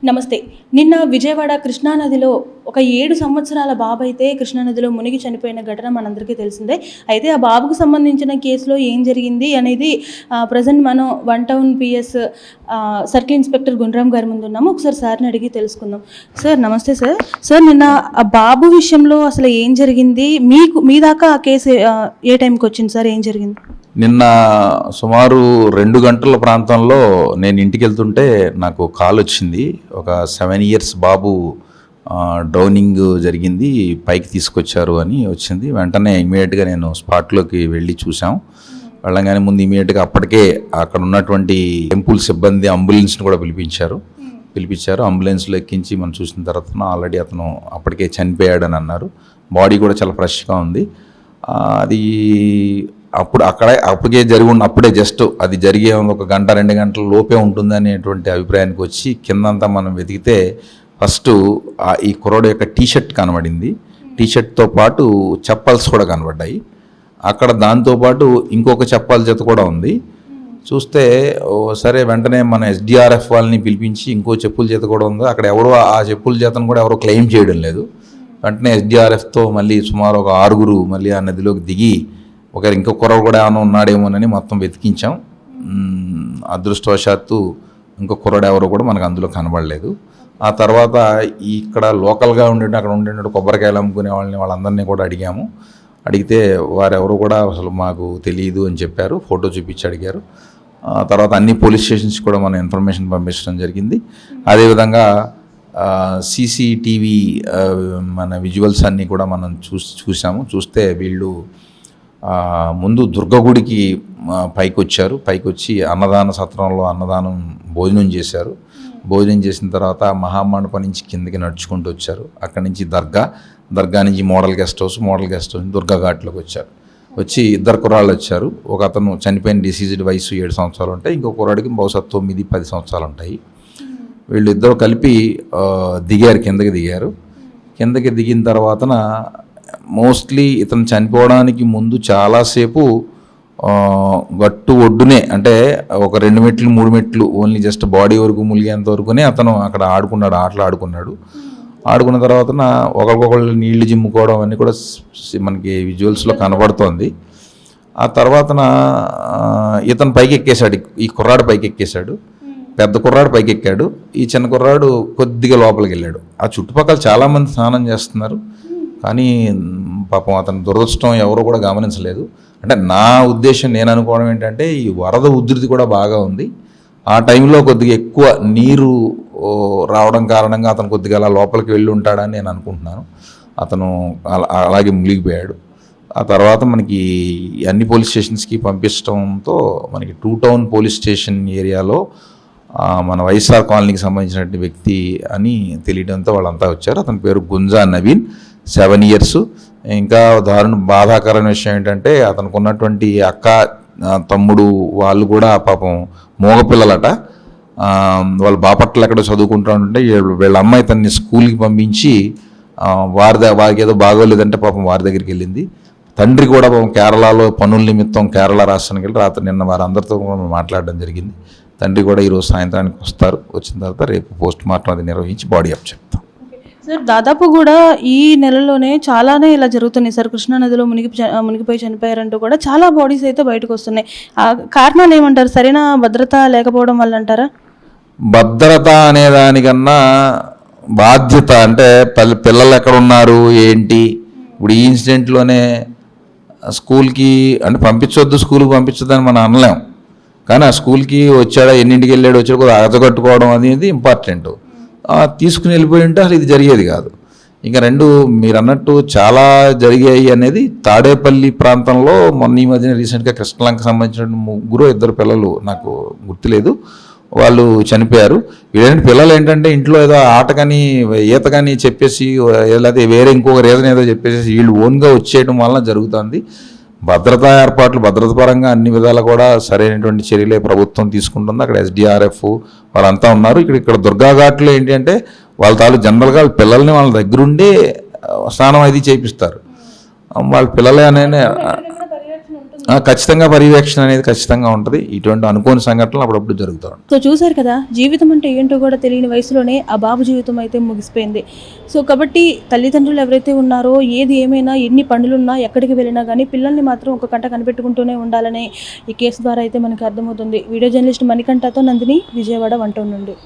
నమస్తే. నిన్న విజయవాడ కృష్ణానదిలో ఒక 7 సంవత్సరాల బాబు అయితే కృష్ణానదిలో మునిగి చనిపోయిన ఘటన మనందరికీ తెలిసిందే. అయితే ఆ బాబుకు సంబంధించిన కేసులో ఏం జరిగింది అనేది ప్రజెంట్ మనం 1 టౌన్ పిఎస్ సర్కిల్ ఇన్స్పెక్టర్ గుండ్రామ్ గారి ముందు ఉన్నాము. ఒకసారి సార్ని అడిగి తెలుసుకుందాం. సార్ నమస్తే సార్. సార్ నిన్న ఆ బాబు విషయంలో అసలు ఏం జరిగింది? మీ దాకా ఆ కేసు ఏ టైంకి వచ్చింది సార్? ఏం జరిగింది? నిన్న సుమారు 2 గంటల ప్రాంతంలో నేను ఇంటికి వెళ్తుంటే నాకు కాల్ వచ్చింది. ఒక 7 years బాబు డ్రౌనింగ్ జరిగింది, పైకి తీసుకొచ్చారు అని వచ్చింది. వెంటనే ఇమీడియట్గా నేను స్పాట్లోకి వెళ్ళి చూసాం. వెళ్ళగానే ముందు ఇమీడియట్గా అప్పటికే అక్కడ ఉన్నటువంటి టెంపుల్ సిబ్బంది అంబులెన్స్ని కూడా పిలిపించారు. అంబులెన్స్లో ఎక్కించి మనం చూసిన తర్వాత ఆల్రెడీ అతను అప్పటికే చనిపోయాడని అన్నారు. బాడీ కూడా చాలా ఫ్రెష్గా ఉంది. అది అప్పటికే జరిగి ఉన్న అప్పుడే జస్ట్ అది జరిగే 1 గంట 2 గంటల లోపే ఉంటుంది అనేటువంటి అభిప్రాయానికి వచ్చి కిందంతా మనం వెతికితే ఫస్ట్ ఈ కుర్రోడు యొక్క టీషర్ట్ కనబడింది. టీషర్ట్తో పాటు చెప్పల్స్ కూడా కనబడ్డాయి. అక్కడ దాంతోపాటు ఇంకొక చెప్పాల జత కూడా ఉంది. చూస్తే సరే వెంటనే మన SDRF వాళ్ళని పిలిపించి ఇంకో చెప్పుల జత కూడా ఉంది. అక్కడ ఎవరో ఆ చెప్పుల జతను కూడా ఎవరో క్లెయిమ్ చేయడం లేదు. వెంటనే SDRFతో మళ్ళీ సుమారు ఒక 6 మళ్ళీ ఆ నదిలోకి దిగి ఇంకో కుర్రాడు కూడా ఏమైనా ఉన్నాడేమోనని మొత్తం వెతికించాం. అదృష్టవశాత్తు ఇంకో కుర్రాడు ఎవరో కూడా మనకు అందులో కనబడలేదు. ఆ తర్వాత ఇక్కడ లోకల్గా అక్కడ ఉండే కొబ్బరికాయలు అమ్ముకునే వాళ్ళందరినీ కూడా అడిగితే వారెవరు కూడా అసలు మాకు తెలియదు అని చెప్పారు. ఫోటో చూపించి అడిగారు. తర్వాత అన్ని పోలీస్ స్టేషన్స్ కూడా మనం ఇన్ఫర్మేషన్ పంపించడం జరిగింది. అదేవిధంగా CCTV మన విజువల్స్ అన్నీ కూడా మనం చూసాము. చూస్తే వీళ్ళు ముందు దుర్గగుడికి పైకి వచ్చి అన్నదాన సత్రంలో భోజనం చేశారు. భోజనం చేసిన తర్వాత మహామండపం నుంచి కిందకి నడుచుకుంటూ వచ్చారు. అక్కడి నుంచి దర్గా నుంచి మోడల్ గెస్ట్ హౌస్ నుంచి దుర్గా ఘాట్లోకి వచ్చి 2 కుర్రాళ్ళు వచ్చారు. ఒక అతను చనిపోయిన డిసీజ్డ్ వయసు 7 సంవత్సరాలు ఉంటాయి. ఇంకో కుర్రాడికి బహుశా 9-10 సంవత్సరాలు ఉంటాయి. వీళ్ళిద్దరూ కలిపి కిందకి దిగిన తర్వాతన మోస్ట్లీ ఇతను చనిపోవడానికి ముందు చాలాసేపు గట్టు ఒడ్డునే, అంటే ఒక 2 మెట్లు 3 మెట్లు ఓన్లీ జస్ట్ బాడీ వరకు ములిగేంత వరకునే అతను అక్కడ ఆటలు ఆడుకున్న తర్వాత ఒకరికొకళ్ళు నీళ్లు జిమ్ముకోవడం అన్నీ కూడా మనకి విజువల్స్లో కనబడుతోంది. ఆ తర్వాత ఇతను పైకి ఎక్కేశాడు. ఈ కుర్రాడు పైకి ఎక్కేశాడు. పెద్ద కుర్రాడు పైకి ఎక్కాడు. ఈ చిన్న కుర్రాడు కొద్దిగా లోపలికి వెళ్ళాడు. ఆ చుట్టుపక్కల చాలామంది స్నానం చేస్తున్నారు. కానీ పాపం అతని దురదృష్టం ఎవరో కూడా గమనించలేదు. అంటే నా ఉద్దేశం, నేను అనుకోవడం ఏంటంటే ఈ వరద ఉధృతి కూడా బాగా ఉంది. ఆ టైంలో కొద్దిగా ఎక్కువ నీరు రావడం కారణంగా అతను కొద్దిగా అలా లోపలికి వెళ్ళి ఉంటాడని నేను అనుకుంటున్నాను. అతను అలాగే మునిగిపోయాడు. ఆ తర్వాత మనకి అన్ని పోలీస్ స్టేషన్స్కి పంపించడంతో మనకి 2 టౌన్ పోలీస్ స్టేషన్ ఏరియాలో మన వైఎస్ఆర్ కాలనీకి సంబంధించినటువంటి వ్యక్తి అని తెలియడంతో వాళ్ళంతా వచ్చారు. అతని పేరు గుంజా నవీన్, 7 years. ఇంకా బాధాకరమైన విషయం ఏంటంటే అతనికి ఉన్నటువంటి అక్క తమ్ముడు వాళ్ళు కూడా పాపం మోగపిల్లలట. వాళ్ళు బాపట్ల ఎక్కడ చదువుకుంటా వీళ్ళ అమ్మాయి తనని స్కూల్కి పంపించి వారికి ఏదో బాగోలేదంటే పాపం వారి దగ్గరికి వెళ్ళింది. తండ్రి కూడా పాపం కేరళలో పనుల నిమిత్తం కేరళ రాష్ట్రానికి వెళ్ళి రాత్రి నిన్న వారందరితో మాట్లాడడం జరిగింది. తండ్రి కూడా ఈరోజు సాయంత్రానికి వస్తారు. వచ్చిన తర్వాత రేపు పోస్ట్ మార్టం అది నిర్వహించి బాడీ అప్ చెప్తాం. సార్ దాదాపు కూడా ఈ నెలలోనే చాలానే ఇలా జరుగుతున్నాయి సార్. కృష్ణానదిలో మునిగిపోయి చనిపోయారంటూ కూడా చాలా బాడీస్ అయితే బయటకు వస్తున్నాయి. కారణాలు ఏమంటారు? సరైన భద్రత లేకపోవడం వల్ల అంటారా? భద్రత అనే దానికన్నా బాధ్యత, అంటే పిల్లలు ఎక్కడ ఉన్నారు ఏంటి. ఇప్పుడు ఈ ఇన్సిడెంట్లోనే స్కూల్కి అంటే స్కూల్కి పంపించొద్దని మనం అనలేం. కానీ ఆ స్కూల్కి వచ్చాడా, ఎన్నింటికి వెళ్ళాడు, వచ్చాడు కొద్దిగా అగచగట్టుకోవడం అనేది ఇంపార్టెంట్. తీసుకుని వెళ్ళిపోయి ఉంటే అసలు ఇది జరిగేది కాదు. ఇంకా 2 మీరు అన్నట్టు చాలా జరిగాయి అనేది తాడేపల్లి ప్రాంతంలో మొన్న ఈ మధ్యన రీసెంట్గా కృష్ణలంక సంబంధించిన 2 పిల్లలు, నాకు గుర్తులేదు, వాళ్ళు చనిపోయారు. వీళ్ళంటే పిల్లలు ఏంటంటే ఇంట్లో ఏదో ఆట కానీ ఈత కానీ చెప్పేసి లేదా వేరే ఇంకొక రీజన్ ఏదో చెప్పేసి వీళ్ళు ఓన్గా వచ్చేయడం వలన జరుగుతుంది. భద్రతా ఏర్పాట్లు భద్రతపరంగా అన్ని విధాలు కూడా సరైనటువంటి చర్యలే ప్రభుత్వం తీసుకుంటుంది. అక్కడ SDRF వాళ్ళంతా ఉన్నారు. ఇక్కడ దుర్గా ఘాట్లో ఏంటి అంటే వాళ్ళ జనరల్గా పిల్లల్ని వాళ్ళ దగ్గరుండి స్నానం అది చేయిస్తారు. వాళ్ళ పిల్లలే అనే ఖచ్చితంగా పర్యవేక్షణ అనేది ఖచ్చితంగా ఉంటుంది. ఇటువంటి అనుకోని సంఘటనలు అప్పుడప్పుడు జరుగుతూ ఉంటాయి. సో చూసారు కదా, జీవితం అంటే ఏంటో కూడా తెలియని వయసులోనే ఆ బాబు జీవితం అయితే ముగిసిపోయింది. సో కాబట్టి తల్లిదండ్రులు ఎవరైతే ఉన్నారో ఏది ఏమైనా ఎన్ని పనులున్నా ఎక్కడికి వెళ్ళినా కానీ పిల్లల్ని మాత్రం ఒక కంట కనిపెట్టుకుంటూనే ఉండాలని ఈ కేసు ద్వారా అయితే మనకి అర్థమవుతుంది. వీడియో జర్నలిస్ట్ మణికంఠతో నందిని, విజయవాడ 1 టౌన్ నుండి.